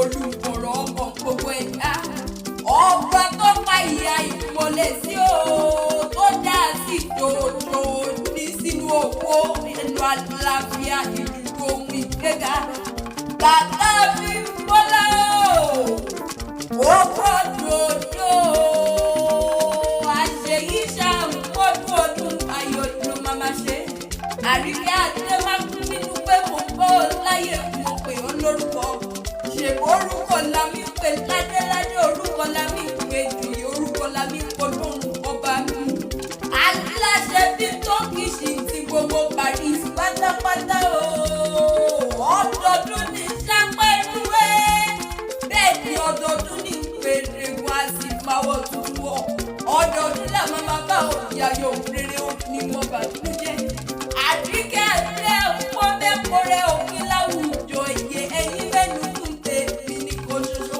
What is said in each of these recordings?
olùkọ̀rọ̀ ọkàn gbogbo ẹ̀dá ọba tó pa ìyà ìmọ̀lẹ̀ sí o tó dá sí tòótọ́ ní sínú òpó ẹnu àlàáfíà ìdúró ohun ìgbéga bàbá mi bọ́lá ó gbọ́dọ̀ òjò àṣeyí ṣàmúkọ́dún ọdún ayọ̀ ló máa ṣe àríkẹ́ àdé máa kú nínú pé mo bọ́ láyé mo pè ọ́ lórúkọ ṣèbó orúkọ la mi pè ládéládé orúkọ la mi pè jùyè orúkọ la mi pọ̀ lóhùn ọba mi aláṣẹ bí tó kì í ṣì ti gbogbo Paris pátápátá o ọdọọdún ní sápẹ́rúwé bẹ́ẹ̀ ni ọdọọdún ní pèrè wá sí máwọ́ tuntun ọ ọdọọdún là máa bá òbí ayọ̀ rere ó ní mo bá tún jẹ́ àdíkẹ́ àdé ọ̀pọ̀ mẹ́kọ̀ọ́rẹ́ òfin láwùjọ iye ẹ̀yìn mẹ́nu tún tèmi ní kò ṣoṣo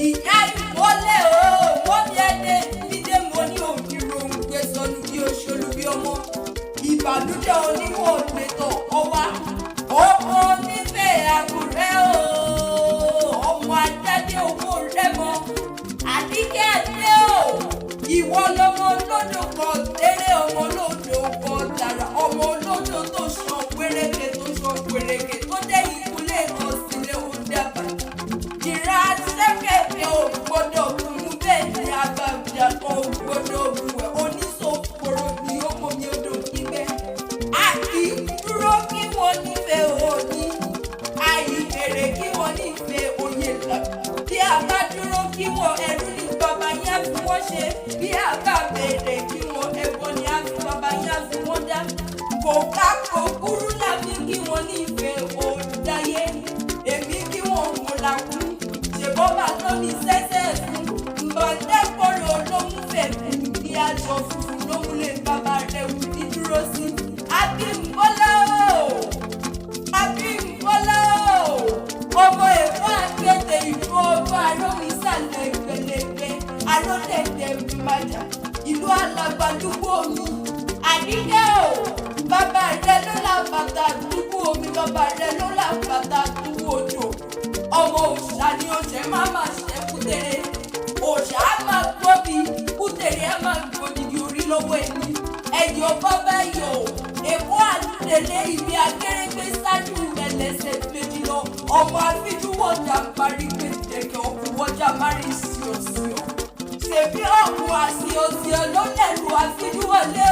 ìyá ìmọ́lẹ̀ o wọ́n bí ẹni dídé mo ní òdìrò ń gbé sọnù bí oṣooṣù bí ọmọ ìbànújẹ́ oníwọ̀ òdètò ọwá ọmọ onífẹ̀ẹ́ àgùrẹ́ o ọmọ ajáde owó rẹ mọ àdíkẹ́ àdé o ìwọ lọmọ olódò kan tẹ́lẹ̀ ọmọ olódò kan dára ọmọ olódò tó sàn wéréke tó dé ìkúlé kan sílẹ̀ ó dábàá ìrà sẹ́kẹ̀kẹ̀ ò gbọ́dọ̀ fún bẹ́ẹ̀ ni àgbàgbà kan ò gbọ́dọ̀ fún ẹ̀ oníṣòfòrò ni ó mọ mi odò níbẹ̀ àì dúró kí wọ́n nífẹ̀ẹ́ òní àì èrè kí wọ́n nífẹ̀ẹ́ òye lọ bí a bá dúró kí wọ́n ẹrú ní bàbá yẹn fún wọ́n ṣe bí a bá bèrè kí wọ́n ẹ̀bọ ni a fi bàbá yẹn fún wọ́n dá kò ká kò kúrú lábí kí wọ́n nífẹ̀ẹ́ òdáyé èmi kí wọ́n mú làkú ṣèbọ́bà tó ní sẹ́sẹ̀ fún mbọ̀dẹ́kọ̀rọ̀ ló mú fẹ̀fún ní aṣọ funfun ló mú lè bàbá rẹ̀ wù ní dúró sí Abímbọ́lá o Abímbọ́lá o ọmọ èkó àgbẹ̀tẹ̀ ìfọ̀ ọgbà arómi sàlẹ̀ gbẹlẹgbẹ aródẹ̀dẹ̀ májà ìlú alàgbàdúgbò mi àdíkẹ́ o bàbá rẹ ló là bàtà dúgbò omi bàbá rẹ ló là bàtà dúgbò odò ọmọ òòṣà ni oṣẹ máa ṣe kútẹrẹ òòṣà á máa gbóbi kútẹrẹ á máa gbòdìdì orí lọ́wọ́ ẹni ẹ̀yọ̀ bàbá yọ̀ èkó àlùdẹ̀lẹ̀ ibi akérègbè ṣáájú ẹlẹ́sẹ̀ méjì lọ ọmọ àfijúwọ̀jà parí gbẹ̀dẹ̀kẹ̀ ọkùnwọ́jà márì sí ọ̀sìn ọ̀ ṣèbí ọ̀hún àti òsì ọlọ́lẹ̀lú àfijúwọ̀lé